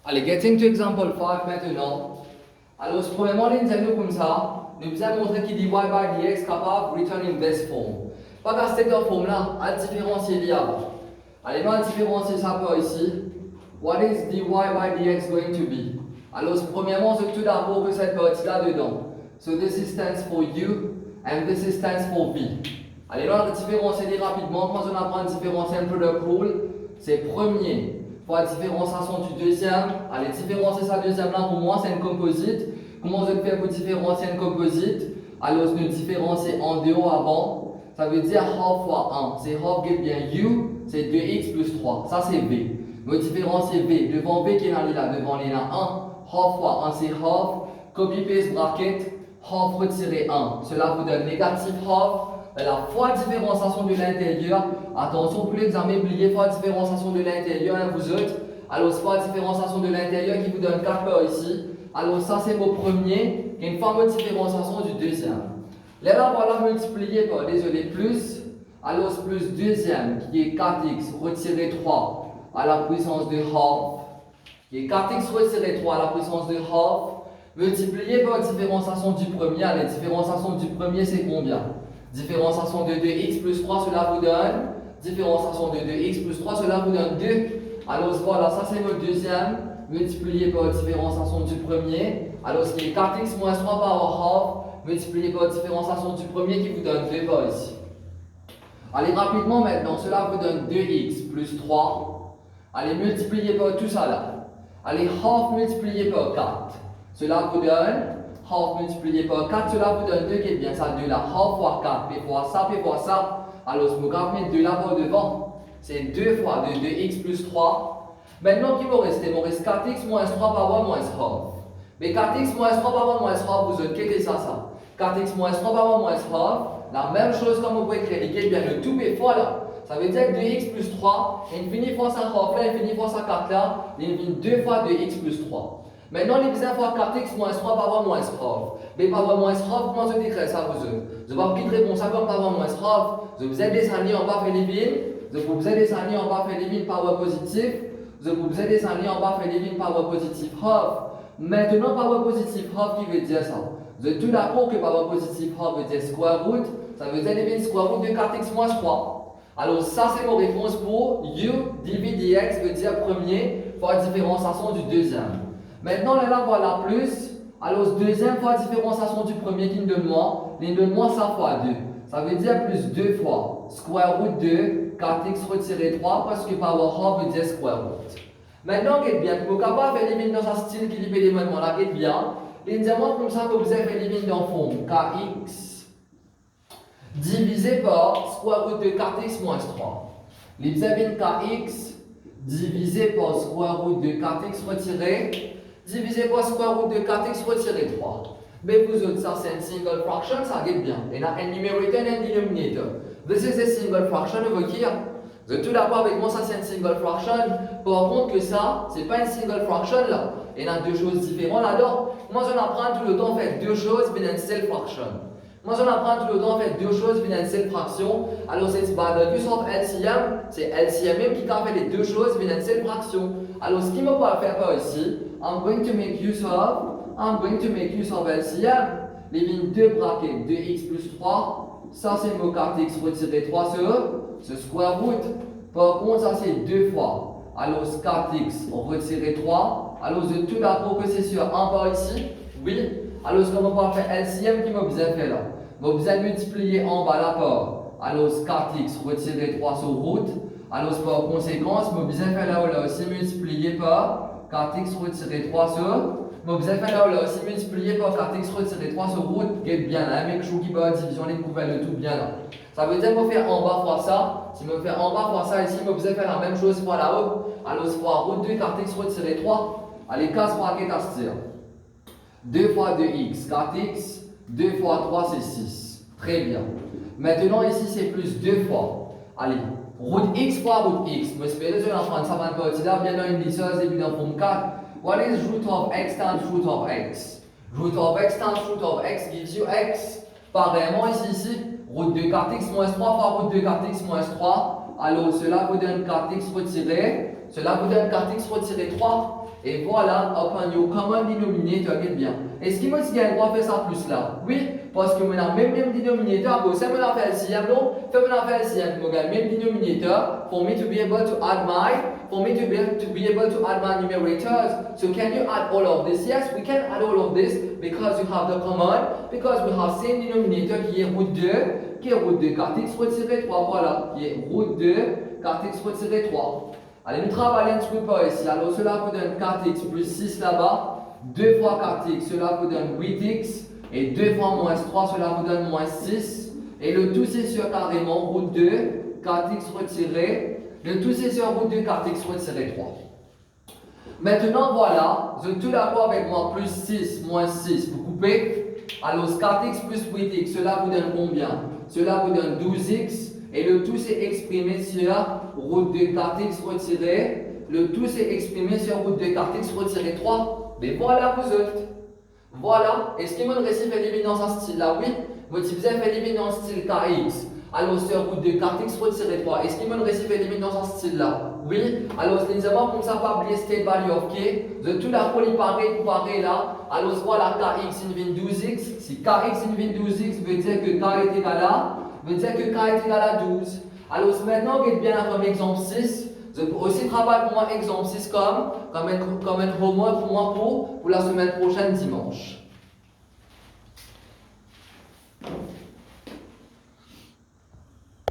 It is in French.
Allez, getting to example 5 maintenant. Alors, premièrement, nous allons comme ça. Nous allons montrer qu'il dit y by dx capable return in this form. Pas qu'à cette forme-là, à différencier l'IA. Allez, on va différencier ça par ici. What is dy by dx going to be? Alors, premièrement, c'est tout d'abord que cette partie-là dedans. So this is stands for u and this is stands for v. Allez, là, on va différencier rapidement. Quand on apprend à différencier un product rule, c'est premier. Pour la différenciation du deuxième, allez, différencier ça deuxième là pour moi c'est une composite. Comment je fais pour différencier une composite? Alors, nous différencier en deux avant. Ça veut dire half fois 1. C'est half get bien u, c'est 2x plus 3. Ça c'est v. Nous différencier v. Devant v qui est là, devant les là 1. Half fois 1 c'est half. Copy paste bracket. Half retirer 1. Cela vous donne négatif half. La fois différenciation de l'intérieur, attention pour l'examen, oubliez fois différenciation de l'intérieur, hein, vous autres. Alors, fois différenciation de l'intérieur qui vous donne 4 par ici. Alors, ça c'est mon premier, qui est une fameuse différenciation du deuxième. Là, voilà multiplié par, désolé, plus. Alors, plus deuxième, qui est 4x retiré 3 à la puissance de half. Qui est 4x retiré 3 à la puissance de half. Multiplié par différenciation du premier. La différenciation du premier, c'est combien? Différenciation de 2x plus 3, cela vous donne. Différenciation de 2x plus 3, cela vous donne 2. Alors voilà, ça c'est le deuxième. Multiplié par différenciation du premier. Alors ce qui est 4x moins 3 par half. Multiplié par différenciation du premier qui vous donne 2 par ici. Allez rapidement maintenant, cela vous donne 2x plus 3. Allez multiplié par tout ça là. Allez half multiplié par 4. Cela vous donne. Half multiplié par 4, cela vous donne 2 qui est bien ça, 2 là. Half fois 4, puis fois ça, puis fois ça. Alors, je me mettre 2 là par devant. C'est 2 fois 2, 2x plus 3. Maintenant, qui me reste? Il me reste 4x moins 3 par 1 moins half. Mais 4x moins 3 par 1 moins half, vous autres, qu'est-ce que ça? 4x moins 3 par 1 moins half, la même chose comme vous pouvez écrire, qui est bien le tout, mais fois là. Ça veut dire que 2x plus 3, infini fois ça half là, infini fois ça 4 là, infini 2 fois 2x plus 3. Maintenant, les besoins fois 4x moins 3 par 1 moins half. Mais par 1 moins half, comment je décris ça vous autres? Je vais vous répondre ça comme par 1 moins half. Je vous ai descendu en bas, fait les vignes. Je vous ai descendu en bas, fait les vignes par 1 positif. Je vous ai descendu en bas, fait les vignes par 1 positif half. Maintenant, par 1 positif half, qui veut dire ça? Vous êtes tout d'accord que par 1 positif half veut dire square root. Ça veut dire les vignes square root de 4x moins 3. Alors, ça, c'est mon réponse pour u divisé dx veut dire premier fois différenciation du deuxième. Maintenant, là, voilà plus. Alors, deuxième fois différenciation du premier qui me donne moi. Il donne moi ça fois 2. Ça veut dire plus 2 fois square root 2, 4x retiré 3, parce que power half veut dire square root. Maintenant, qu'est-ce bien? Pour capable faire l'éliminer dans un style qui libère l'élément là, qu'est-ce bien? Il dit comme ça que vous avez fait l'éliminer dans forme kx divisé par square root de 4x moins 3. Les dit kx divisé par square root de 4x retiré divisé par square root de 4x retiré 3. Mais vous autres, ça c'est une single fraction, ça guette bien. Il y a un numerator et un denominator. This is a single fraction over here. Vous êtes tout d'accord avec moi, ça c'est une single fraction. Par contre que ça, c'est pas une single fraction là. Il y a deux choses différentes là-dedans. Moi j'en apprends tout le temps faire deux choses, mais une seule fraction. Moi j'en apprends tout le temps faire deux choses, mais une seule fraction. Alors c'est the use of LCM, c'est LCM même qui fait les deux choses, mais une seule fraction. Alors ce qui me va faire par ici, I'm going to make use of LCM. Les lignes 2 brackets, 2x plus 3. Ça c'est mon 4x retiré 3 sur ce square root. Par contre, ça c'est 2 fois. Alors 4x retiré 3. Alors je tout d'accord que c'est sur 1 par ici. Oui. Alors ce qu'on va faire LCM qui m'a besoin de faire là. Je vais besoin de multiplier en bas là par. Alors 4x retiré 3 sur root. Alors par conséquence, je vais besoin de faire là aussi multiplié par 4x retiré 3 sur. Vous avez fait là aussi multiplié par 4x retiré 3 sur route, qui est bien là, mais je qui va division les couverts de tout bien là. Ça veut dire que je vais faire en bas fois ça. Si je fais en bas fois ça ici, vous allez faire la même chose fois là-haut. Alors, fois route 2 4x retiré 3. Allez, casse bracket à se dire. 2 fois 2x, 4x, 2 fois 3 c'est 6. Très bien. Maintenant, ici c'est plus 2 fois. Allez, route x fois route x. Je vais espérer que je vais prendre ça dans une partie là, bien dans une lisseuse et puis dans forme 4. What is root of x times root of x? Root of x times root of x gives you x. Pareillement ici, root de 4x moins 3 fois root de 4x moins 3. Alors cela vous donne 4x retiré. Cela vous donne 4x retiré 3. Et voilà, upon your common denominator, regarde bien. Est-ce qu'il m'a dit qu'il y a un droit de faire ça plus là? Oui, parce que on a même denominator, parce que si on a fait le sixième, non? Fait on a fait le sixième, on a même denominator, for me to be able to add my numerators. So can you add all of this? Yes, we can add all of this because you have the common, because we have same denominator qui est root 2, qui est root 2 4x retiré 3, voilà, qui est root 2 4x retiré 3. Allez, nous travaillons un petit peu par ici. Alors, cela vous donne 4x plus 6 là-bas. 2 fois 4x, cela vous donne 8x. Et 2 fois moins 3, cela vous donne moins 6. Et le tout, c'est sur carrément root 2, 4x retiré. Le tout, c'est sur root 2, 4x retiré 3. Maintenant, voilà. Vous êtes tout d'accord avec moi. Plus 6, moins 6. Vous coupez. Alors, 4x plus 8x, cela vous donne combien? Cela vous donne 12x. Et le tout c'est exprimé sur root de 4x retiré. Le tout c'est exprimé sur root de 4x retiré 3. Mais voilà vous autres. Voilà. Est-ce qu'il me récit fait éliminer dans ce style-là? Oui. Vous utilisez fait éliminer dans ce style KX. Alors sur root de 4x retiré 3. Est-ce qu'il me récit fait éliminer dans ce style-là? Oui. Alors c'est évidemment comme ça pas oublier state value of k. De tout la folie pareil là. Alors voilà KX in 12x. Si KX in 12x veut dire que K est égal à veut dire que K est égal à 12. Alors maintenant, regardez bien comme exemple 6. Je peux aussi travailler pour moi exemple 6 comme un homework pour moi pour la semaine prochaine dimanche.